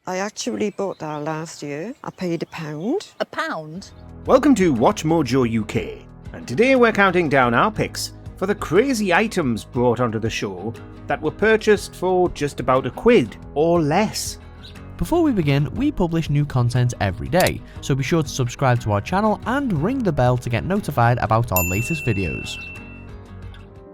I actually bought that last year. I paid £1. £1? Welcome to WatchMojoUK, and today we're counting down our picks for the crazy items brought onto the show that were purchased for just about £1 or less. Before we begin, we publish new content every day, so be sure to subscribe to our channel and ring the bell to get notified about our latest videos.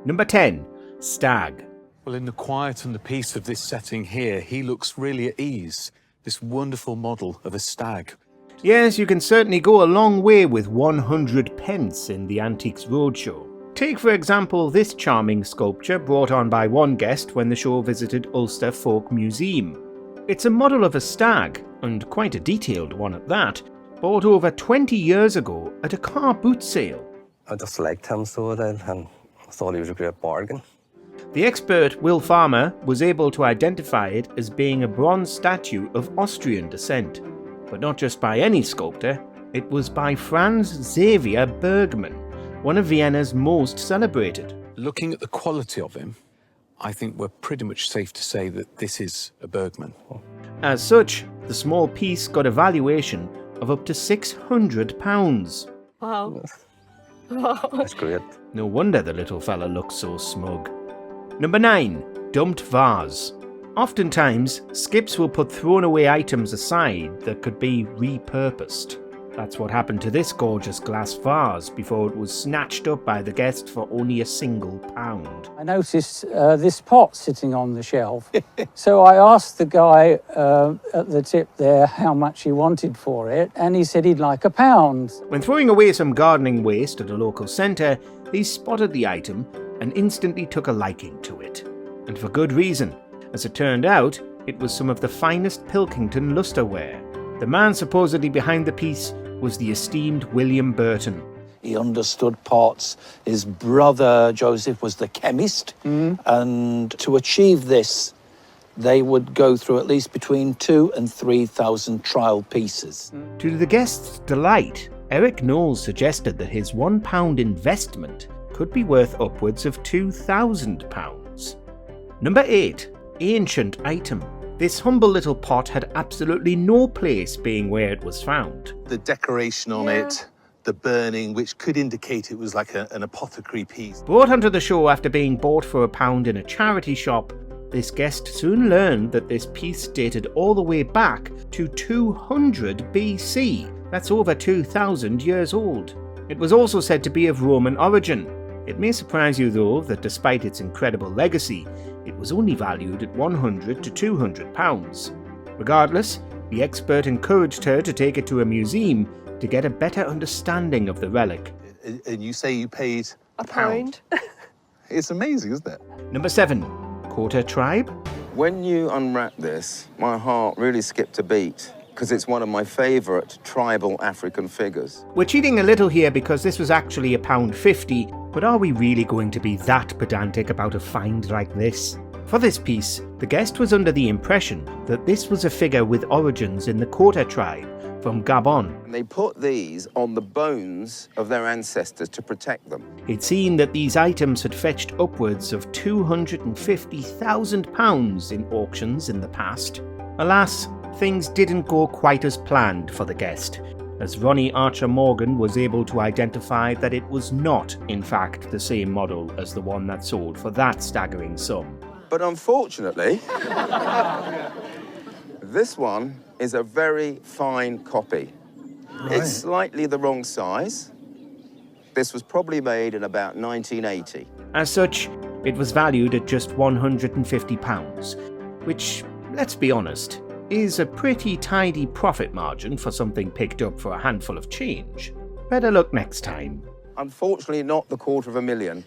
Number 10. Stag. Well, in the quiet and the peace of this setting here, he looks really at ease. This wonderful model of a stag. Yes, you can certainly go a long way with 100 pence in the Antiques Roadshow. Take for example this charming sculpture brought on by one guest when the show visited Ulster Folk Museum. It's a model of a stag, and quite a detailed one at that, bought over 20 years ago at a car boot sale. I just liked him so I did, and I thought he was a great bargain. The expert Will Farmer was able to identify it as being a bronze statue of Austrian descent. But not just by any sculptor, it was by Franz Xaver Bergmann, one of Vienna's most celebrated. Looking at the quality of him, I think we're pretty much safe to say that this is a Bergmann. As such, the small piece got a valuation of up to £600. Wow. That's great. No wonder the little fella looks so smug. Number 9. Dumped vase. Oftentimes, skips will put thrown away items aside that could be repurposed. That's what happened to this gorgeous glass vase before it was snatched up by the guest for only £1. I noticed this pot sitting on the shelf. So I asked the guy at the tip there how much he wanted for it, and he said he'd like £1. When throwing away some gardening waste at a local centre, he spotted the item and instantly took a liking to it. And for good reason. As it turned out, it was some of the finest Pilkington lustreware. The man supposedly behind the piece was the esteemed William Burton. He understood pots. His brother Joseph was the chemist, and to achieve this, they would go through at least between 2,000 and 3,000 trial pieces. To the guests' delight, Eric Knowles suggested that his £1 investment could be worth upwards of £2,000. Number 8. Ancient item. This humble little pot had absolutely no place being where it was found. The decoration on it, the burning, which could indicate it was like an apothecary piece. Brought onto the show after being bought for £1 in a charity shop, this guest soon learned that this piece dated all the way back to 200 BC. That's over 2,000 years old. It was also said to be of Roman origin. It may surprise you though that despite its incredible legacy, it was only valued at £100 to £200. Regardless, the expert encouraged her to take it to a museum to get a better understanding of the relic. And you say you paid £1? It's amazing, isn't it? Number 7. Quota Tribe. When you unwrap this, my heart really skipped a beat, because it's one of my favourite tribal African figures. We're cheating a little here because this was actually £1.50, but are we really going to be that pedantic about a find like this? For this piece, the guest was under the impression that this was a figure with origins in the Quota tribe from Gabon. And they put these on the bones of their ancestors to protect them. He'd seen that these items had fetched upwards of £250,000 in auctions in the past. Alas, things didn't go quite as planned for the guest, as Ronnie Archer Morgan was able to identify that it was not, in fact, the same model as the one that sold for that staggering sum. But unfortunately, this one is a very fine copy. Right. It's slightly the wrong size. This was probably made in about 1980. As such, it was valued at just £150, which, let's be honest, is a pretty tidy profit margin for something picked up for a handful of change. Better luck next time. Unfortunately, not the $250,000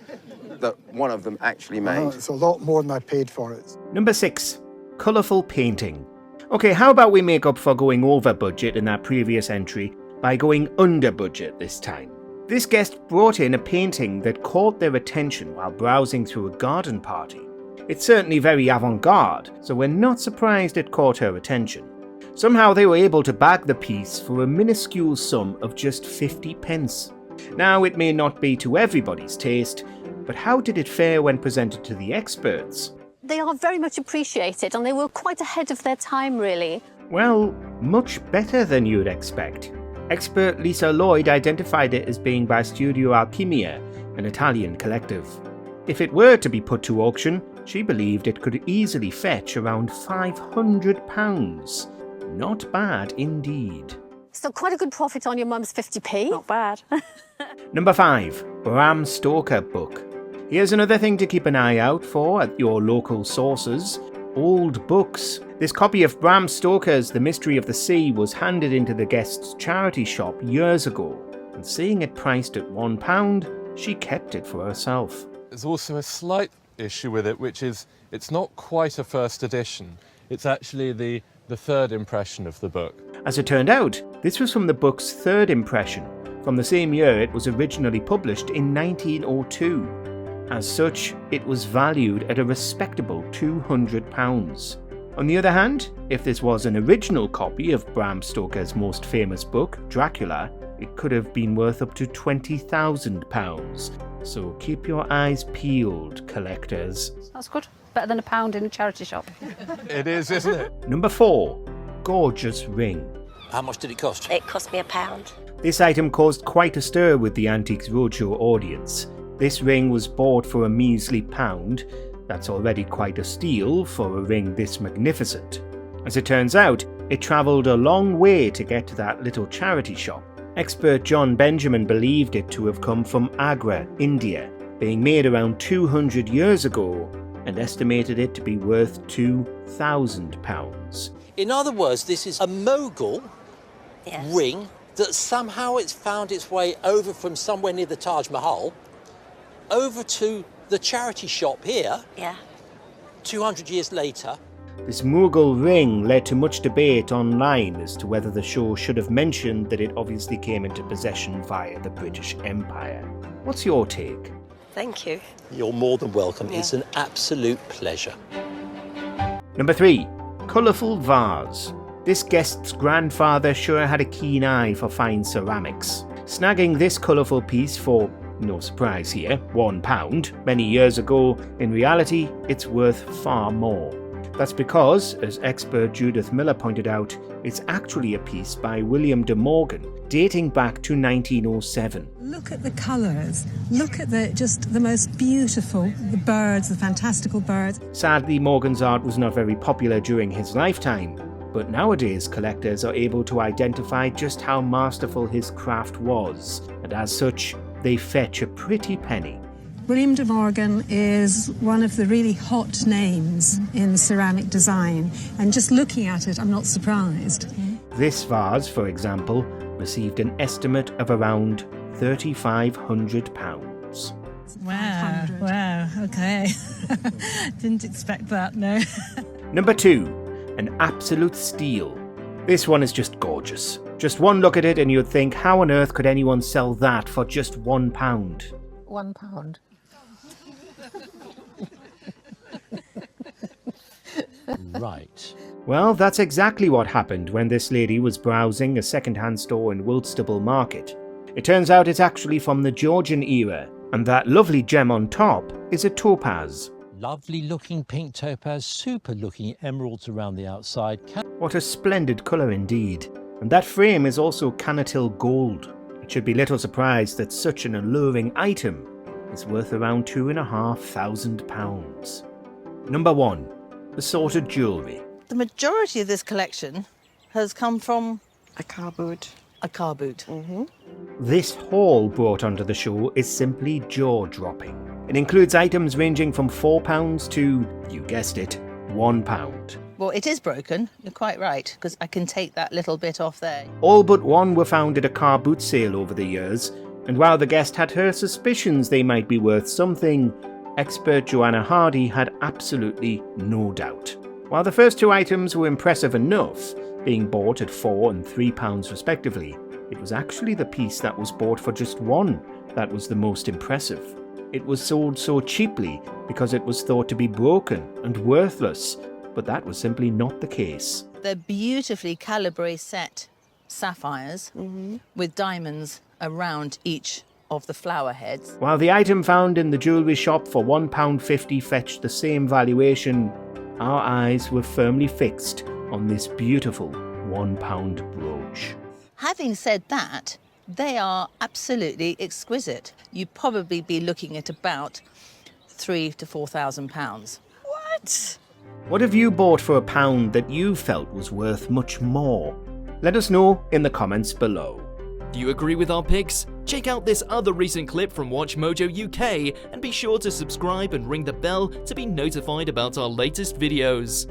that one of them actually made. It's a lot more than I paid for it. Number 6. Colourful painting. Okay, how about we make up for going over budget in that previous entry by going under budget this time? This guest brought in a painting that caught their attention while browsing through a garden party. It's certainly very avant-garde, so we're not surprised it caught her attention. Somehow they were able to bag the piece for a minuscule sum of just 50 pence. Now, it may not be to everybody's taste, but how did it fare when presented to the experts? They are very much appreciated, and they were quite ahead of their time, really. Well, much better than you'd expect. Expert Lisa Lloyd identified it as being by Studio Alchimia, an Italian collective. If it were to be put to auction, she believed it could easily fetch around £500. Not bad indeed. So quite a good profit on your mum's 50p. Not bad. Number 5. Bram Stoker book. Here's another thing to keep an eye out for at your local sources. Old books. This copy of Bram Stoker's The Mystery of the Sea was handed into the guest's charity shop years ago, and seeing it priced at £1, she kept it for herself. There's also a slight issue with it, which is it's not quite a first edition. It's actually the third impression of the book. As it turned out, this was from the book's third impression, from the same year it was originally published in 1902. As such, it was valued at a respectable £200. On the other hand, if this was an original copy of Bram Stoker's most famous book, Dracula, it could have been worth up to £20,000. So keep your eyes peeled, collectors. That's good. Better than £1 in a charity shop. It is, isn't it? Number 4. Gorgeous ring. How much did it cost? It cost me £1. This item caused quite a stir with the Antiques Roadshow audience. This ring was bought for a measly £1. That's already quite a steal for a ring this magnificent. As it turns out, it travelled a long way to get to that little charity shop. Expert John Benjamin believed it to have come from Agra, India, being made around 200 years ago, and estimated it to be worth £2,000. In other words, this is a Mughal ring that somehow it's found its way over from somewhere near the Taj Mahal over to the charity shop here, 200 years later. This Mughal ring led to much debate online as to whether the show should have mentioned that it obviously came into possession via the British Empire. What's your take? Thank you. You're more than welcome. It's an absolute pleasure. Number 3. Colourful vase. This guest's grandfather sure had a keen eye for fine ceramics. Snagging this colourful piece for, no surprise here, £1 many years ago, in reality it's worth far more. That's because, as expert Judith Miller pointed out, it's actually a piece by William de Morgan, dating back to 1907. Look at the colours, look at the most beautiful, the birds, the fantastical birds. Sadly, Morgan's art was not very popular during his lifetime, but nowadays collectors are able to identify just how masterful his craft was, and as such, they fetch a pretty penny. William de Morgan is one of the really hot names in ceramic design, and just looking at it, I'm not surprised. This vase, for example, received an estimate of around £3,500. Wow, okay. Didn't expect that, no. Number 2, an absolute steal. This one is just gorgeous. Just one look at it and you'd think, how on earth could anyone sell that for just £1? £1. Right. Well, that's exactly what happened when this lady was browsing a second-hand store in Whitstable Market. It turns out it's actually from the Georgian era, and that lovely gem on top is a topaz. Lovely looking pink topaz, super looking emeralds around the outside. What a splendid colour indeed. And that frame is also Canatil gold. It should be little surprise that such an alluring item is worth around £2,500. Number 1. Assorted jewellery. The majority of this collection has come from a car boot. A car boot. This haul brought onto the show is simply jaw-dropping. It includes items ranging from £4 to, you guessed it, £1. Well, it is broken, you're quite right, because I can take that little bit off there. All but one were found at a car boot sale over the years, and while the guest had her suspicions they might be worth something, expert Joanna Hardy had absolutely no doubt. While the first two items were impressive enough, being bought at £4 and £3 respectively, it was actually the piece that was bought for just £1 that was the most impressive. It was sold so cheaply because it was thought to be broken and worthless, but that was simply not the case. They're beautifully calibre set sapphires with diamonds around each of the flower heads. While the item found in the jewellery shop for £1.50 fetched the same valuation, our eyes were firmly fixed on this beautiful £1 brooch. Having said that, they are absolutely exquisite. You'd probably be looking at about £3,000 to £4,000. What? What have you bought for £1 that you felt was worth much more? Let us know in the comments below. Do you agree with our picks? Check out this other recent clip from WatchMojoUK and be sure to subscribe and ring the bell to be notified about our latest videos.